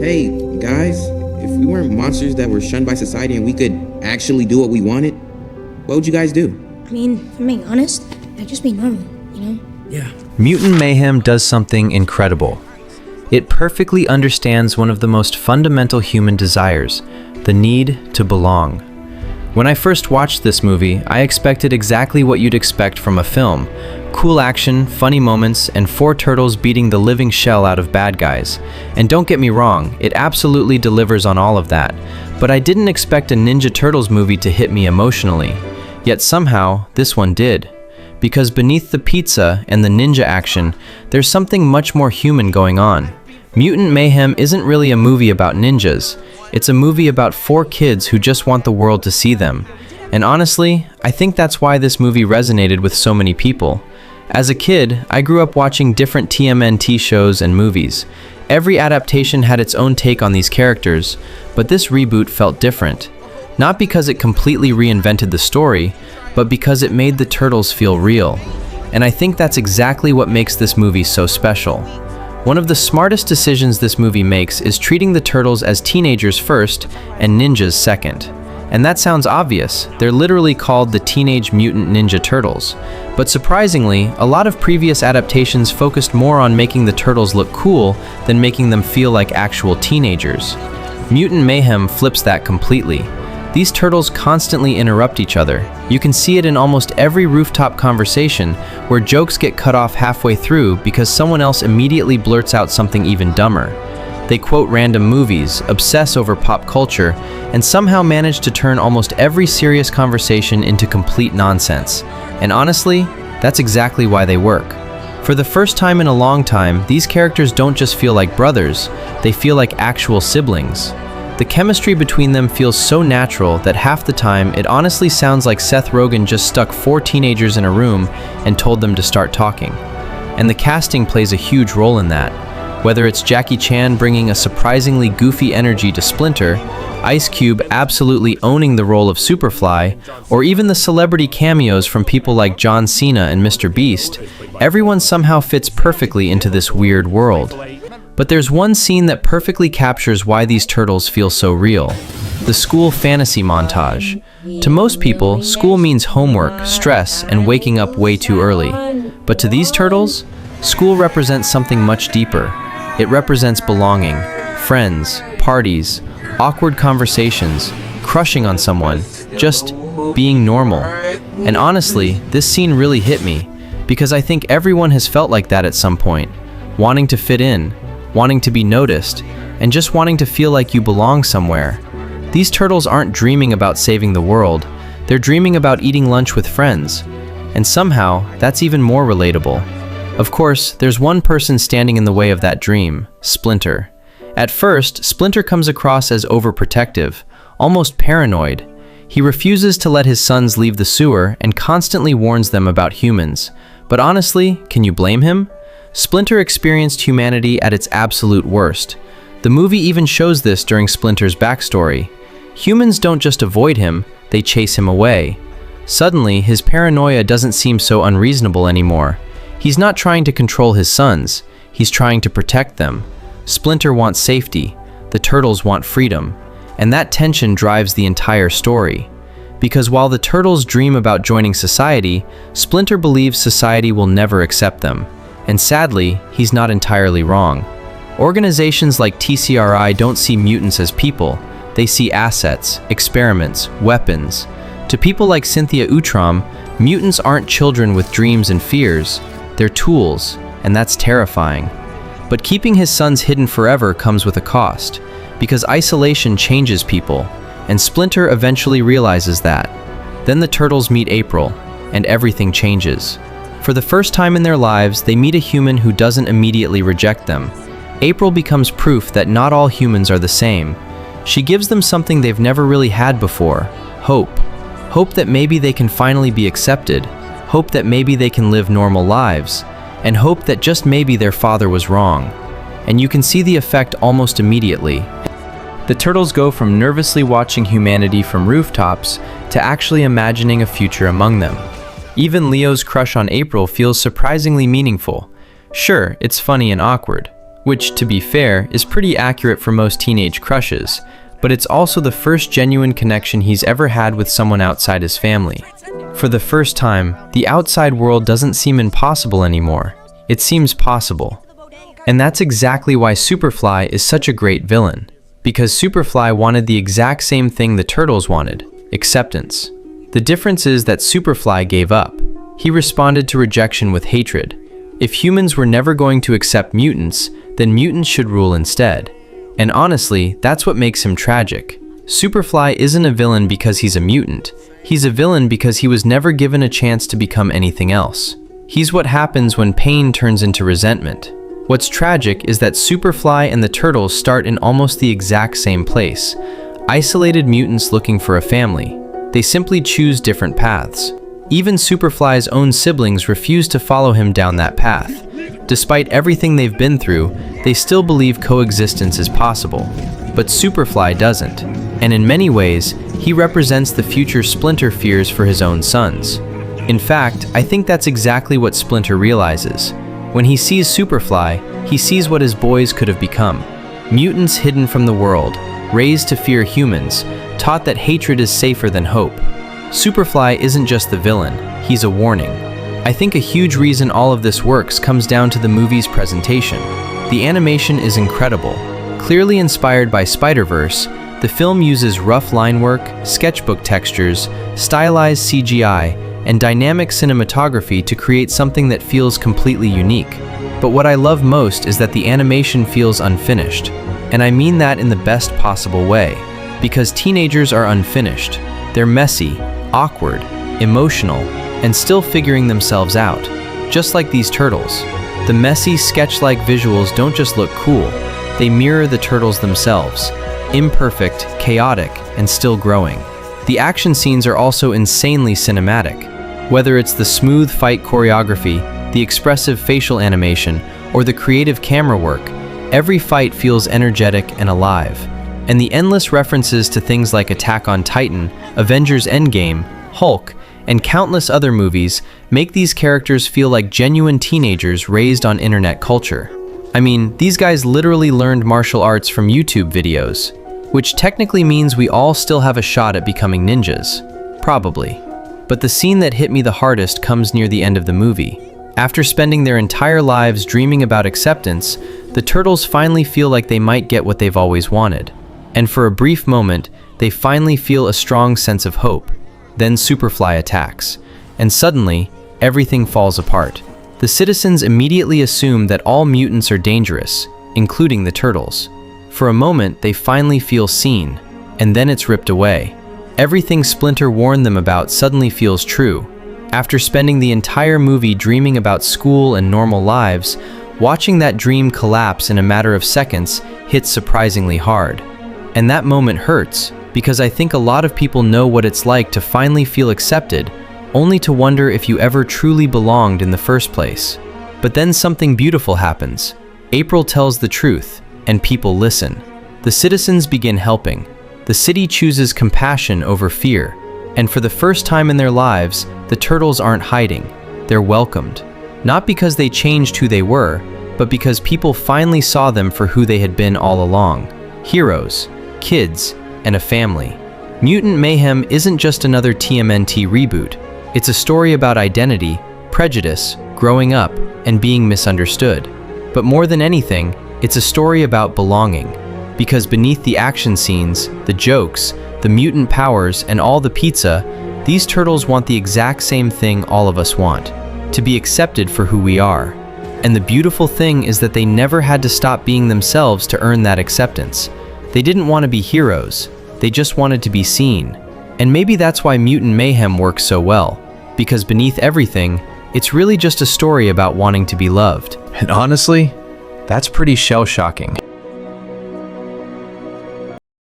Hey, guys, if we weren't monsters that were shunned by society and we could actually do what we wanted, what would you guys do? I mean, if I'm being honest, I'd just be normal, you know? Yeah. Mutant Mayhem does something incredible. It perfectly understands one of the most fundamental human desires, the need to belong. When I first watched this movie, I expected exactly what you'd expect from a film. Cool action, funny moments, and 4 turtles beating the living shell out of bad guys. And don't get me wrong, it absolutely delivers on all of that. But I didn't expect a Ninja Turtles movie to hit me emotionally. Yet somehow, this one did. Because beneath the pizza and the ninja action, there's something much more human going on. Mutant Mayhem isn't really a movie about ninjas. It's a movie about 4 kids who just want the world to see them. And honestly, I think that's why this movie resonated with so many people. As a kid, I grew up watching different TMNT shows and movies. Every adaptation had its own take on these characters, but this reboot felt different. Not because it completely reinvented the story, but because it made the turtles feel real. And I think that's exactly what makes this movie so special. One of the smartest decisions this movie makes is treating the turtles as teenagers first and ninjas second. And that sounds obvious. They're literally called the Teenage Mutant Ninja Turtles. But surprisingly, a lot of previous adaptations focused more on making the turtles look cool than making them feel like actual teenagers. Mutant Mayhem flips that completely. These turtles constantly interrupt each other. You can see it in almost every rooftop conversation where jokes get cut off halfway through because someone else immediately blurts out something even dumber. They quote random movies, obsess over pop culture, and somehow manage to turn almost every serious conversation into complete nonsense. And honestly, that's exactly why they work. For the first time in a long time, these characters don't just feel like brothers, they feel like actual siblings. The chemistry between them feels so natural that half the time it honestly sounds like Seth Rogen just stuck 4 teenagers in a room and told them to start talking. And the casting plays a huge role in that. Whether it's Jackie Chan bringing a surprisingly goofy energy to Splinter, Ice Cube absolutely owning the role of Superfly, or even the celebrity cameos from people like John Cena and Mr. Beast, everyone somehow fits perfectly into this weird world. But there's one scene that perfectly captures why these turtles feel so real. The school fantasy montage. To most people, school means homework, stress, and waking up way too early. But to these turtles, school represents something much deeper. It represents belonging, friends, parties, awkward conversations, crushing on someone, just being normal. And honestly, this scene really hit me, because I think everyone has felt like that at some point, wanting to fit in, wanting to be noticed, and just wanting to feel like you belong somewhere. These turtles aren't dreaming about saving the world, they're dreaming about eating lunch with friends. And somehow, that's even more relatable. Of course, there's one person standing in the way of that dream, Splinter. At first, Splinter comes across as overprotective, almost paranoid. He refuses to let his sons leave the sewer and constantly warns them about humans. But honestly, can you blame him? Splinter experienced humanity at its absolute worst. The movie even shows this during Splinter's backstory. Humans don't just avoid him, they chase him away. Suddenly, his paranoia doesn't seem so unreasonable anymore. He's not trying to control his sons, he's trying to protect them. Splinter wants safety, the turtles want freedom, and that tension drives the entire story. Because while the turtles dream about joining society, Splinter believes society will never accept them. And sadly, he's not entirely wrong. Organizations like TCRI don't see mutants as people, they see assets, experiments, weapons. To people like Cynthia Utrom, mutants aren't children with dreams and fears, they're tools, and that's terrifying. But keeping his sons hidden forever comes with a cost, because isolation changes people, and Splinter eventually realizes that. Then the turtles meet April, and everything changes. For the first time in their lives, they meet a human who doesn't immediately reject them. April becomes proof that not all humans are the same. She gives them something they've never really had before, hope. Hope that maybe they can finally be accepted, hope that maybe they can live normal lives, and hope that just maybe their father was wrong. And you can see the effect almost immediately. The turtles go from nervously watching humanity from rooftops to actually imagining a future among them. Even Leo's crush on April feels surprisingly meaningful. Sure, it's funny and awkward, which, to be fair, is pretty accurate for most teenage crushes, but it's also the first genuine connection he's ever had with someone outside his family. For the first time, the outside world doesn't seem impossible anymore. It seems possible. And that's exactly why Superfly is such a great villain. Because Superfly wanted the exact same thing the Turtles wanted: acceptance. The difference is that Superfly gave up. He responded to rejection with hatred. If humans were never going to accept mutants, then mutants should rule instead. And honestly, that's what makes him tragic. Superfly isn't a villain because he's a mutant. He's a villain because he was never given a chance to become anything else. He's what happens when pain turns into resentment. What's tragic is that Superfly and the Turtles start in almost the exact same place. Isolated mutants looking for a family. They simply choose different paths. Even Superfly's own siblings refuse to follow him down that path. Despite everything they've been through, they still believe coexistence is possible. But Superfly doesn't. And in many ways, he represents the future Splinter fears for his own sons. In fact, I think that's exactly what Splinter realizes. When he sees Superfly, he sees what his boys could have become. Mutants hidden from the world, raised to fear humans, taught that hatred is safer than hope. Superfly isn't just the villain, he's a warning. I think a huge reason all of this works comes down to the movie's presentation. The animation is incredible. Clearly inspired by Spider-Verse, the film uses rough line work, sketchbook textures, stylized CGI, and dynamic cinematography to create something that feels completely unique. But what I love most is that the animation feels unfinished. And I mean that in the best possible way. Because teenagers are unfinished. They're messy, awkward, emotional, and still figuring themselves out. Just like these turtles. The messy, sketch-like visuals don't just look cool, they mirror the turtles themselves. Imperfect, chaotic, and still growing. The action scenes are also insanely cinematic. Whether it's the smooth fight choreography, the expressive facial animation, or the creative camera work, every fight feels energetic and alive. And the endless references to things like Attack on Titan, Avengers Endgame, Hulk, and countless other movies make these characters feel like genuine teenagers raised on internet culture. I mean, these guys literally learned martial arts from YouTube videos, which technically means we all still have a shot at becoming ninjas. Probably. But the scene that hit me the hardest comes near the end of the movie. After spending their entire lives dreaming about acceptance, the turtles finally feel like they might get what they've always wanted. And for a brief moment, they finally feel a strong sense of hope. Then Superfly attacks. And suddenly, everything falls apart. The citizens immediately assume that all mutants are dangerous, including the turtles. For a moment, they finally feel seen, and then it's ripped away. Everything Splinter warned them about suddenly feels true. After spending the entire movie dreaming about school and normal lives, watching that dream collapse in a matter of seconds hits surprisingly hard. And that moment hurts, because I think a lot of people know what it's like to finally feel accepted, only to wonder if you ever truly belonged in the first place. But then something beautiful happens. April tells the truth, and people listen. The citizens begin helping. The city chooses compassion over fear. And for the first time in their lives, the turtles aren't hiding. They're welcomed. Not because they changed who they were, but because people finally saw them for who they had been all along. Heroes, kids, and a family. Mutant Mayhem isn't just another TMNT reboot. It's a story about identity, prejudice, growing up, and being misunderstood. But more than anything, it's a story about belonging. Because beneath the action scenes, the jokes, the mutant powers, and all the pizza, these turtles want the exact same thing all of us want: to be accepted for who we are. And the beautiful thing is that they never had to stop being themselves to earn that acceptance. They didn't want to be heroes, they just wanted to be seen. And maybe that's why Mutant Mayhem works so well, because beneath everything, it's really just a story about wanting to be loved. And honestly, that's pretty shell-shocking.